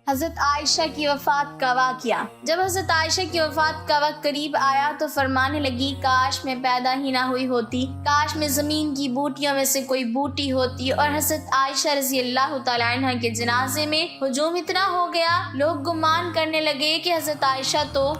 حضرت عائشہ کی وفات کا واقعہ۔ جب حضرت عائشہ کی وفات کا وقت قریب آیا تو فرمانے لگی کاش میں پیدا ہی نہ ہوئی ہوتی، کاش میں زمین کی بوٹیوں میں سے کوئی بوٹی ہوتی۔ اور حضرت عائشہ رضی اللہ تعالیٰ عنہ کے جنازے میں ہجوم اتنا ہو گیا، لوگ گمان کرنے لگے کہ حضرت عائشہ تو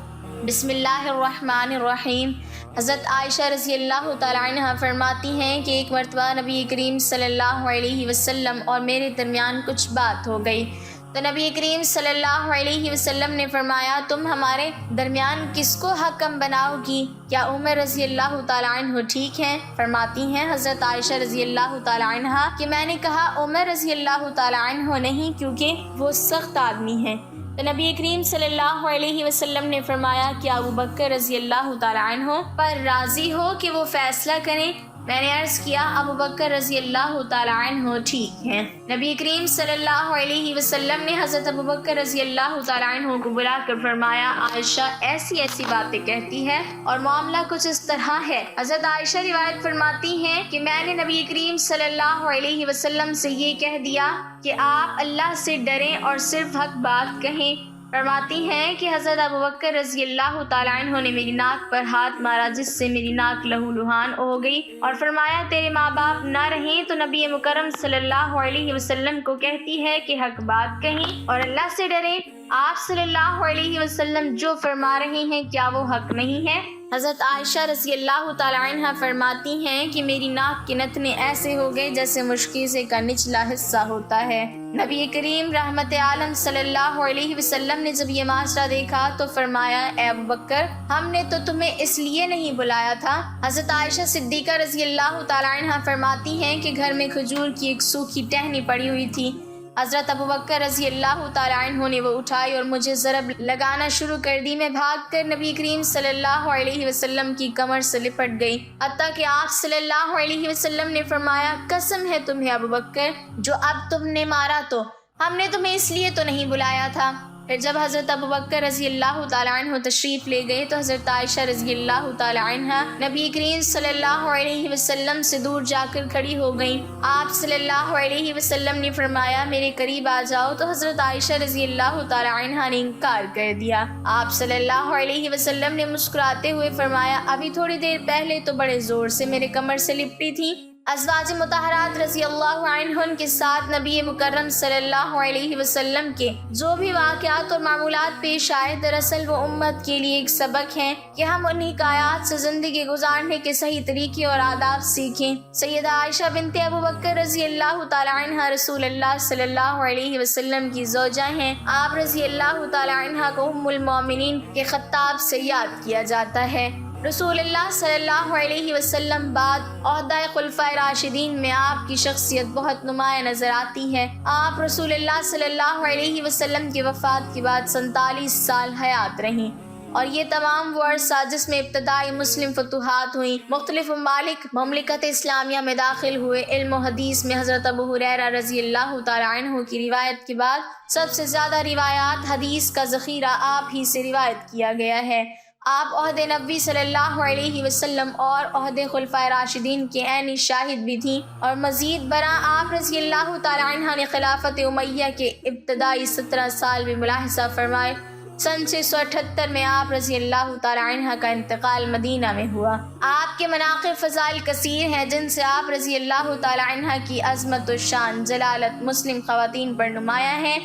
بسم اللہ الرحمن الرحیم۔ حضرت عائشہ رضی اللہ تعالیٰ عنہ فرماتی ہیں کہ ایک مرتبہ نبی کریم صلی اللہ علیہ وسلم اور میرے درمیان کچھ بات ہو گئی تو نبی کریم صلی اللہ علیہ وسلم نے فرمایا تم ہمارے درمیان کس کو حکم بناؤ گی؟ کیا عمر رضی اللہ تعالیٰ عنہ ٹھیک ہیں؟ فرماتی ہیں حضرت عائشہ رضی اللہ تعالیٰ عنہ کہ میں نے کہا عمر رضی اللہ تعالیٰ عنہ نہیں، کیونکہ وہ سخت آدمی ہیں۔ تو نبی کریم صلی اللہ علیہ وسلم نے فرمایا کہ ابو بکر رضی اللہ تعالیٰ عنہ پر راضی ہو کہ وہ فیصلہ کریں؟ میں نے عرض کیا ابو بکر رضی اللہ تعالیٰ عنہ ٹھیک ہیں۔ نبی کریم صلی اللہ علیہ وسلم نے حضرت ابو بکر رضی اللہ تعالیٰ عنہ کو بلا کر فرمایا عائشہ ایسی ایسی باتیں کہتی ہے اور معاملہ کچھ اس طرح ہے۔ حضرت عائشہ روایت فرماتی ہیں کہ میں نے نبی کریم صلی اللہ علیہ وسلم سے یہ کہہ دیا کہ آپ اللہ سے ڈریں اور صرف حق بات کہیں۔ فرماتی ہیں کہ حضرت ابو بکر رضی اللہ تعالیٰ عنہ نے میری ناک پر ہاتھ مارا جس سے میری ناک لہو لہان ہو گئی اور فرمایا تیرے ماں باپ نہ رہیں تو نبی مکرم صلی اللہ علیہ وسلم کو کہتی ہے کہ حق بات کہیں اور اللہ سے ڈریں۔ آپ صلی اللہ علیہ وسلم جو فرما رہے ہیں کیا وہ حق نہیں ہے؟ حضرت عائشہ رضی اللہ تعالیٰ عنہ فرماتی ہیں کہ میری ناک کے نتنے ایسے ہو گئے جیسے مشکیزے کا نچلا حصہ ہوتا ہے۔ نبی کریم رحمت عالم صلی اللہ علیہ وسلم نے جب یہ معاشرہ دیکھا تو فرمایا اے ابو بکر ہم نے تو تمہیں اس لیے نہیں بلایا تھا۔ حضرت عائشہ صدیقہ رضی اللہ تعالیٰ عنہ فرماتی ہیں کہ گھر میں کھجور کی ایک سوکھی ٹہنی پڑی ہوئی تھی۔ حضرت ابو بکر رضی اللہ تعالیٰ عنہ نے وہ اٹھائی اور مجھے ضرب لگانا شروع کر دی۔ میں بھاگ کر نبی کریم صلی اللہ علیہ وسلم کی کمر سے لپٹ گئی، حتیٰ کہ آپ صلی اللہ علیہ وسلم نے فرمایا قسم ہے تمہیں ابو بکر جو اب تم نے مارا تو ہم نے تمہیں اس لیے تو نہیں بلایا تھا۔ پھر جب حضرت ابو بکر رضی اللہ تعالیٰ عنہ تشریف لے گئے تو حضرت عائشہ رضی اللہ تعالیٰ عنہ نبی کریم صلی اللہ علیہ وسلم سے دور جا کر کھڑی ہو گئیں۔ آپ صلی اللہ علیہ وسلم نے فرمایا میرے قریب آ جاؤ تو حضرت عائشہ رضی اللہ تعالیٰ عنہ نے انکار کر دیا۔ آپ صلی اللہ علیہ وسلم نے مسکراتے ہوئے فرمایا ابھی تھوڑی دیر پہلے تو بڑے زور سے میرے کمر سے لپٹی تھی۔ ازواج مطہرات رضی اللہ عنہن کے ساتھ نبی مکرم صلی اللہ علیہ وسلم کے جو بھی واقعات اور معمولات پیش آئے دراصل وہ امت کے لیے ایک سبق ہیں کہ ہم ان حکایات سے زندگی گزارنے کے صحیح طریقے اور آداب سیکھیں۔ سیدہ عائشہ بنت ابو بکر رضی اللہ تعالی عنہ رسول اللہ صلی اللہ علیہ وسلم کی زوجہ ہیں۔ آپ رضی اللہ تعالی عنہ کو ام المومنین کے خطاب سے یاد کیا جاتا ہے۔ رسول اللہ صلی اللہ علیہ وسلم بعد عہدہ خلفائے راشدین میں آپ کی شخصیت بہت نمایاں نظر آتی ہے۔ آپ رسول اللہ صلی اللہ علیہ وسلم کی وفات کے بعد 47 سال حیات رہیں اور یہ تمام وہ عرصہ جس میں ابتدائی مسلم فتوحات ہوئیں، مختلف ممالک مملکت اسلامیہ میں داخل ہوئے، علم و حدیث میں حضرت ابو ہریرہ رضی اللہ تعالی عنہ کی روایت کے بعد سب سے زیادہ روایات حدیث کا ذخیرہ آپ ہی سے روایت کیا گیا ہے۔ آپ عہد نبوی صلی اللہ علیہ وسلم اور عہد خلفائے راشدین کے عینی شاہد بھی تھیں اور مزید برآں آپ رضی اللہ تعالی عنہ نے خلافت امیہ کے ابتدائی 17 سال بھی ملاحظہ فرمائے۔ سن 678 میں آپ رضی اللہ تعالی عنہ کا انتقال مدینہ میں ہوا۔ آپ کے مناقب فضائل کثیر ہیں جن سے آپ رضی اللہ تعالی عنہ کی عظمت و شان جلالت مسلم خواتین پر نمایاں ہیں۔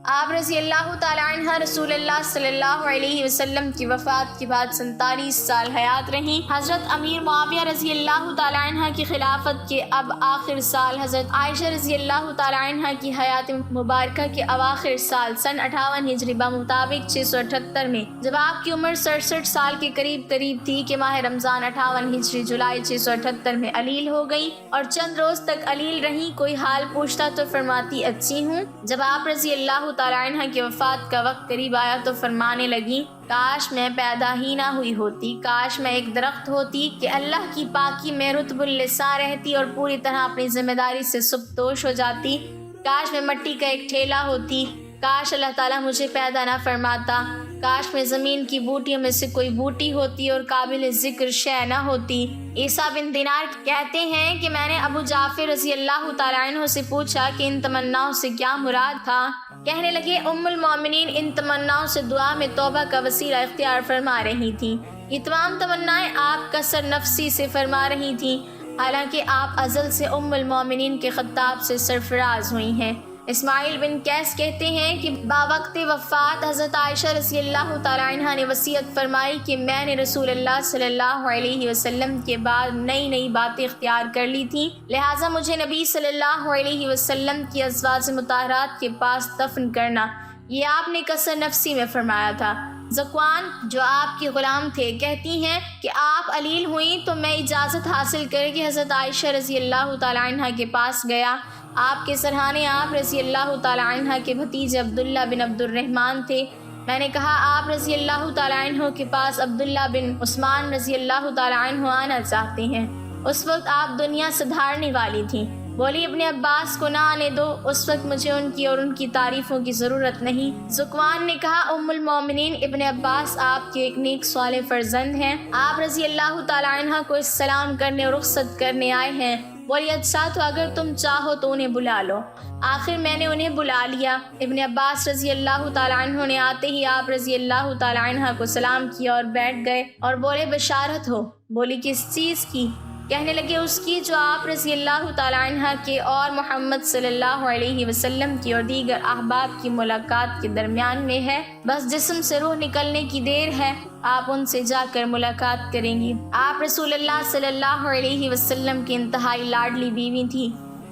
آپ رضی اللہ تعالی عنہ رسول اللہ صلی اللہ علیہ وسلم کی وفات کے بعد 47 سال حیات رہیں۔ حضرت امیر معاویہ رضی اللہ تعالی عنہ کی خلافت کے اب آخر سال، حضرت عائشہ رضی اللہ تعالی عنہ کی حیات مبارکہ کے اواخر سال سن 58 ہجری بمطابق 678 میں جب آپ کی عمر 67 سال کے قریب تھی کہ ماہ رمضان 58 ہجری جولائی 678 میں علیل ہو گئی اور چند روز تک علیل رہیں۔ کوئی حال پوچھتا تو فرماتی اچھی ہوں۔ جب آپ رضی اللہ تعالی عنہ کی وفات کا وقت قریب آیا تو فرمانے لگی کاش میں پیدا ہی نہ ہوئی ہوتی، کاش میں ایک درخت ہوتی کہ اللہ کی پاکی میں رطب اللسان رہتی اور پوری طرح اپنی ذمہ داری سے سبکدوش ہو جاتی، کاش میں مٹی کا ایک ٹھیلا ہوتی، کاش اللہ تعالیٰ مجھے پیدا نہ فرماتا، کاش میں زمین کی بوٹیوں میں سے کوئی بوٹی ہوتی اور قابل ذکر شے نہ ہوتی۔ عیسیٰ بن دینار کہتے ہیں کہ میں نے ابو جعفر رضی اللہ تعالیٰ عنہ سے پوچھا کہ ان تمناؤں سے کیا مراد تھا؟ کہنے لگے ام المومنین ان تمناؤں سے دعا میں توبہ کا وسیلہ اختیار فرما رہی تھیں۔ یہ تمام تمنائیں آپ کثر نفسی سے فرما رہی تھیں، حالانکہ آپ ازل سے ام المومنین کے خطاب سے سرفراز ہوئی ہیں۔ اسماعیل بن قیس کہتے ہیں کہ باوقت وفات حضرت عائشہ رضی اللہ تعالی عنہا نے وصیت فرمائی کہ میں نے رسول اللہ صلی اللہ علیہ وسلم کے بعد نئی نئی باتیں اختیار کر لی تھیں، لہٰذا مجھے نبی صلی اللہ علیہ وسلم کی ازواج مطہرات کے پاس دفن کرنا، یہ آپ نے قصر نفسی میں فرمایا تھا۔ ذکوان جو آپ کے غلام تھے کہتی ہیں کہ آپ علیل ہوئیں تو میں اجازت حاصل کر کے حضرت عائشہ رضی اللہ تعالی عنہا کے پاس گیا۔ آپ کے سرحانے آپ رضی اللہ تعالی عنہ کے بھتیجے عبداللہ بن عبد الرحمن تھے۔ میں نے کہا آپ رضی اللہ تعالی عنہ کے پاس عبداللہ بن عثمان رضی اللہ تعالی عنہ آنا چاہتے ہیں۔ اس وقت آپ دنیا سے دھارنے والی تھیں۔ بولی ابن عباس کو نہ آنے دو، اس وقت مجھے ان کی اور ان کی تعریفوں کی ضرورت نہیں۔ ذکوان نے کہا ام المومنین ابن عباس آپ کے ایک نیک صالح فرزند ہیں، آپ رضی اللہ تعالی عنہ کو سلام کرنے اور رخصت کرنے آئے ہیں۔ بولی اچھا تو اگر تم چاہو تو انہیں بلا لو۔ آخر میں نے انہیں بلا لیا۔ ابن عباس رضی اللہ تعالی عنہ نے آتے ہی آپ رضی اللہ تعالی عنہ کو سلام کیا اور بیٹھ گئے اور بولے بشارت ہو۔ بولی کس چیز کی؟ کہنے لگے اس کی جو آپ رضی اللہ تعالی عنہ کے اور محمد صلی اللہ علیہ وسلم کی اور دیگر احباب کی ملاقات کے درمیان میں ہے، بس جسم سے روح نکلنے کی دیر ہے، آپ ان سے جا کر ملاقات کریں گی۔ آپ رسول اللہ صلی اللہ علیہ وسلم کی انتہائی لاڈلی بیوی تھی۔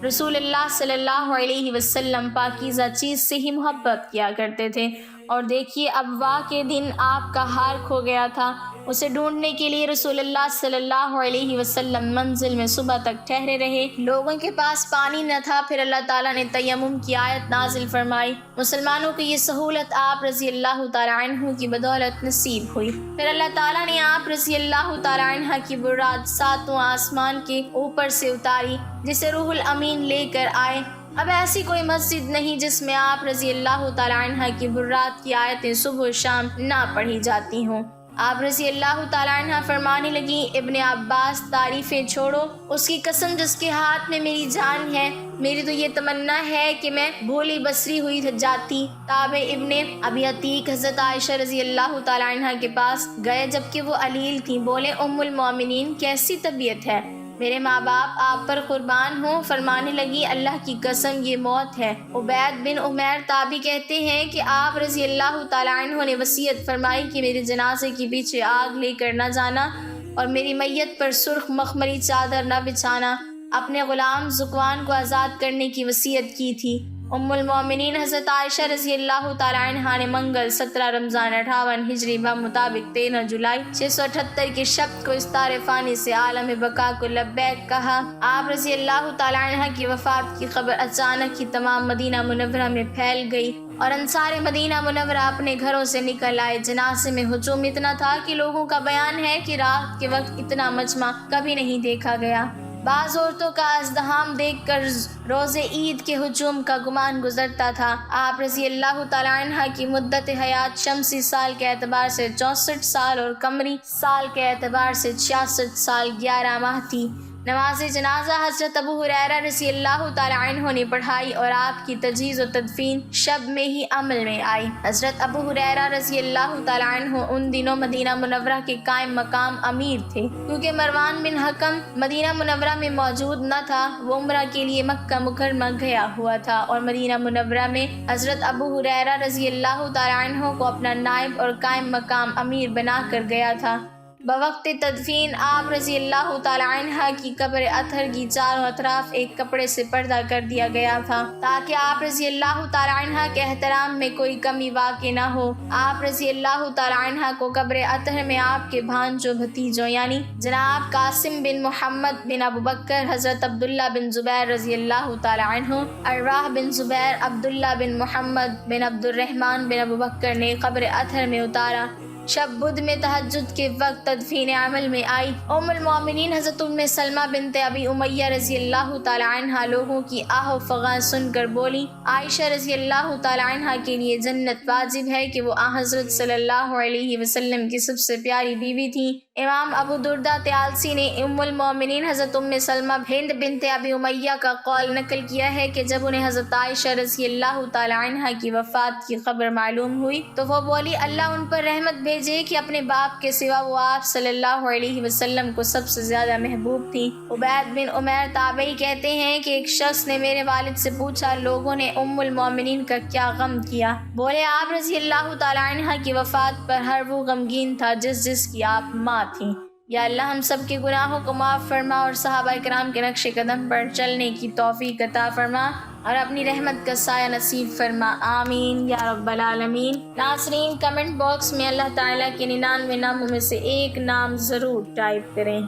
رسول اللہ صلی اللہ علیہ وسلم پاکیزہ چیز سے ہی محبت کیا کرتے تھے، اور دیکھیے اب واقع دن آپ کا ہار کھو گیا تھا۔ اسے ڈھونڈنے کے لیے رسول اللہ صلی اللہ علیہ وسلم منزل میں صبح تک ٹھہرے رہے۔ لوگوں کے پاس پانی نہ تھا، پھر اللہ تعالیٰ نے تیمم کی آیت نازل فرمائی۔ مسلمانوں کو یہ سہولت آپ رضی اللہ تعالی عنہ کی بدولت نصیب ہوئی۔ پھر اللہ تعالیٰ نے آپ رضی اللہ تعالی عنہ کی برات ساتوں آسمان کے اوپر سے اتاری، جسے روح الامین لے کر آئے۔ اب ایسی کوئی مسجد نہیں جس میں آپ رضی اللہ تعالی عنہ کی برات کی آیتیں صبح و شام نہ پڑھی جاتی ہوں۔ آپ رضی اللہ تعالی عنہ فرمانے لگی ابن عباس تعریفیں چھوڑو، اس کی قسم جس کے ہاتھ میں میری جان ہے، میری تو یہ تمنا ہے کہ میں بھولی بصری ہوئی جاتی۔ تابع ابن ابی عتیق حضرت عائشہ رضی اللہ تعالی عنہ کے پاس گئے جبکہ وہ علیل تھیں۔ بولے ام المومنین کیسی طبیعت ہے؟ میرے ماں باپ آپ پر قربان ہوں۔ فرمانے لگی اللہ کی قسم یہ موت ہے۔ عبید بن عمیر تابعی کہتے ہیں کہ آپ رضی اللہ تعالی عنہ نے وصیت فرمائی کہ میرے جنازے کے پیچھے آگ لے کر نہ جانا اور میری میت پر سرخ مخمری چادر نہ بچھانا۔ اپنے غلام ذکوان کو آزاد کرنے کی وصیت کی تھی۔ ام المومنین حضرت عائشہ رضی اللہ تعالی عنہا نے منگل 17 رمضان 58 ہجری بمطابق 13 جولائی 678 کے شب کو استار فانی سے عالم بقا کو لبیک کہا۔ آپ رضی اللہ تعالی عنہ کی وفات کی خبر اچانک ہی تمام مدینہ منورہ میں پھیل گئی اور انصار مدینہ منورہ اپنے گھروں سے نکل آئے۔ جنازے میں ہجوم اتنا تھا کہ لوگوں کا بیان ہے کہ رات کے وقت اتنا مجمع کبھی نہیں دیکھا گیا۔ بعض عورتوں کا ازدحام دیکھ کر روز عید کے ہجوم کا گمان گزرتا تھا۔ آپ رضی اللہ تعالی عنہ کی مدت حیات شمسی سال کے اعتبار سے 64 سال اور قمری سال کے اعتبار سے 66 سال 11 ماہ تھی۔ نماز جنازہ حضرت ابو ہریرہ رضی اللہ تعالی عنہ نے پڑھائی اور آپ کی تجہیز و تدفین شب میں ہی عمل میں آئی۔ حضرت ابو ہریرہ رضی اللہ تعالی عنہ ان دنوں مدینہ منورہ کے قائم مقام امیر تھے، کیونکہ مروان بن حکم مدینہ منورہ میں موجود نہ تھا، وہ عمرہ کے لیے مکہ مکرمہ گیا ہوا تھا اور مدینہ منورہ میں حضرت ابو ہریرہ رضی اللہ تعالی عنہ کو اپنا نائب اور قائم مقام امیر بنا کر گیا تھا۔ بوقت تدفین آپ رضی اللہ تعالی عنہ کی قبر اطہر کی چاروں اطراف ایک کپڑے سے پردہ کر دیا گیا تھا تاکہ آپ رضی اللہ تعالی عنہ کے احترام میں کوئی کمی واقع نہ ہو۔ آپ رضی اللہ تعالی عنہ کو قبر اطہر میں آپ کے بھانجوں بھتیجوں یعنی جناب قاسم بن محمد بن ابو بکر، حضرت عبداللہ بن زبیر رضی اللہ تعالی عنہ، ارواح بن زبیر، عبداللہ بن محمد بن عبد الرحمن بن ابو بکر نے قبر اطہر میں اتارا۔ شب بدھ میں تہجد کے وقت تدفین عمل میں آئی۔ ام المومنین حضرت ام سلمہ بنت ابی امیہ رضی اللہ تعالی عنہا لوگوں کی آہ و فغان سن کر بولی، عائشہ رضی اللہ تعالی عنہا کے لیے جنت واجب ہے کہ وہ حضرت صلی اللہ علیہ وسلم کی سب سے پیاری بیوی تھی۔ امام ابو دردہ طیالسی نے ام المومنین حضرت ام سلمہ ہند بنت ابی امیہ کا قول نقل کیا ہے کہ جب انہیں حضرت عائشہ رضی اللہ تعالی عنہا کی وفات کی خبر معلوم ہوئی تو وہ بولی، اللہ ان پر رحمت بھیجے کہ اپنے باپ کے سوا وہ آپ صلی اللہ علیہ وسلم کو سب سے زیادہ محبوب تھی۔ عبید بن عمیر تابعی کہتے ہیں کہ ایک شخص نے میرے والد سے پوچھا، لوگوں نے ام المومنین کا کیا غم کیا؟ بولے، آپ رضی اللہ تعالی عنہا کی وفات پر ہر وہ غمگین تھا جس کی آپ ماں تھیں۔ یا اللہ ہم سب کے گناہوں کو معاف فرما اور صحابہ کرام کے نقش قدم پر چلنے کی توفیق عطا فرما اور اپنی رحمت کا سایہ نصیب فرما، آمین یا رب العالمین۔ ناظرین، کمنٹ باکس میں اللہ تعالیٰ کے 99 ناموں میں سے ایک نام ضرور ٹائپ کریں۔